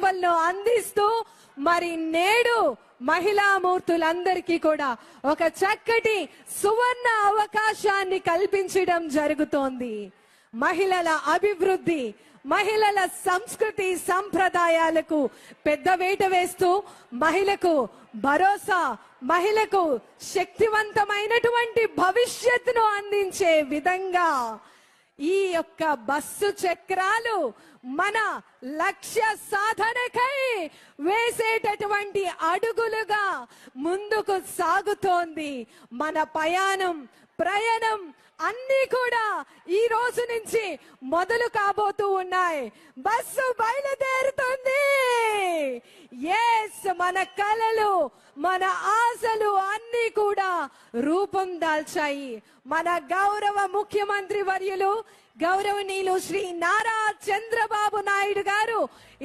సేవలను అందిస్తూ మరి నేడు మహిళా మూర్తులందరికీ కూడా ఒక చక్కటి సువర్ణ అవకాశాన్ని కల్పించడం జరుగుతోంది. మహిళల అభివృద్ధి, మహిళల సంస్కృతి సంప్రదాయాలకు పెద్దపీట వేస్తూ మహిళకు భరోసా, మహిళకు శక్తివంతమైనటువంటి భవిష్యత్తును అందించే విధంగా ఈ యొక్క బస్సు చక్రాలు మన లక్ష్య సాధనకై వేసేటటువంటి అడుగులుగా ముందుకు సాగుతోంది. మన ప్రయాణం అన్ని కూడా ఈ రోజు నుంచి మొదలు కాబోతూ ఉన్నాయి. బస్సు బయలుదేరుతుంది. మన కలలు, మన ఆశలు అన్ని కూడా రూపం దాల్చాయి. మన గౌరవ ముఖ్యమంత్రి వర్యులు గౌరవనీయులు శ్రీ నారా చంద్రబాబు నాయుడు గారు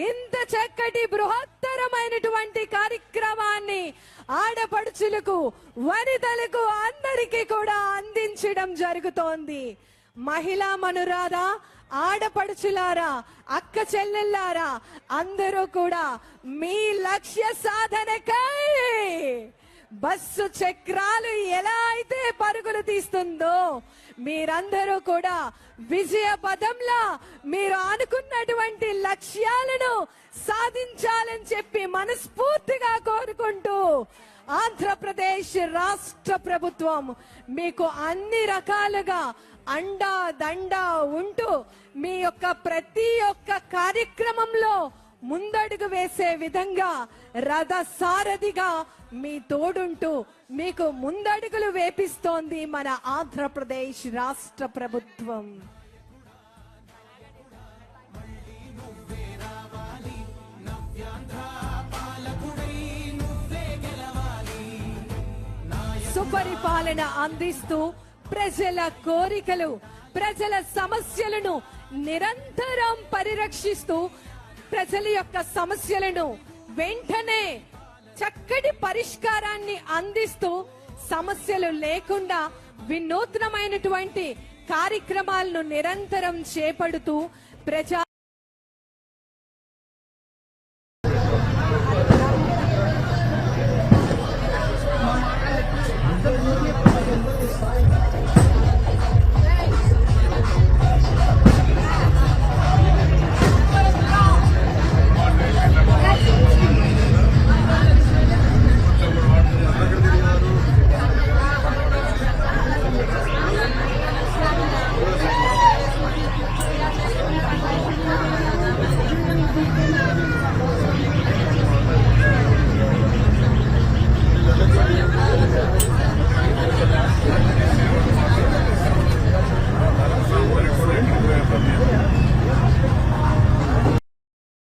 ఇంత చక్కటి బృహత్తరమైనటువంటి కార్యక్రమాన్ని ఆడపడుచులకు, వనితలకు అందరికీ కూడా అందించడం జరుగుతోంది. మహిళా మనురారా, ఆడపడుచులారా, అక్క చెల్లెల్లారా, అందరూ కూడా మీ లక్ష్య సాధనకై బస్సు చక్రాలు ఎలా అయితే పరుగులు తీస్తుందో మీరందరూ కూడా విజయ పదంలా మీరు అనుకున్నటువంటి లక్ష్యాలను సాధించాలని చెప్పి మనస్ఫూర్తిగా కోరుకుంటూ ఆంధ్రప్రదేశ్ రాష్ట్ర ప్రభుత్వం మీకు అన్ని రకాలుగా అండా దండా ఉంటూ మీ యొక్క ప్రతి ఒక్క కార్యక్రమంలో ముందడుగు వేసే విధంగా రథ సారథిగా మీ తోడుంటూ మీకు ముందడుగులు వేపిస్తోంది మన ఆంధ్రప్రదేశ్ రాష్ట్ర ప్రభుత్వం. సుపరిపాలన అందిస్తూ ప్రజల కోరికలు, ప్రజల సమస్యలను నిరంతరం పరిరక్షిస్తూ ప్రజల యొక్క సమస్యలను వెంటనే చక్కటి పరిష్కారాన్ని అందిస్తూ సమస్యలు లేకుండా వినూత్నమైనటువంటి కార్యక్రమాలను నిరంతరం చేపడుతూ ప్రజా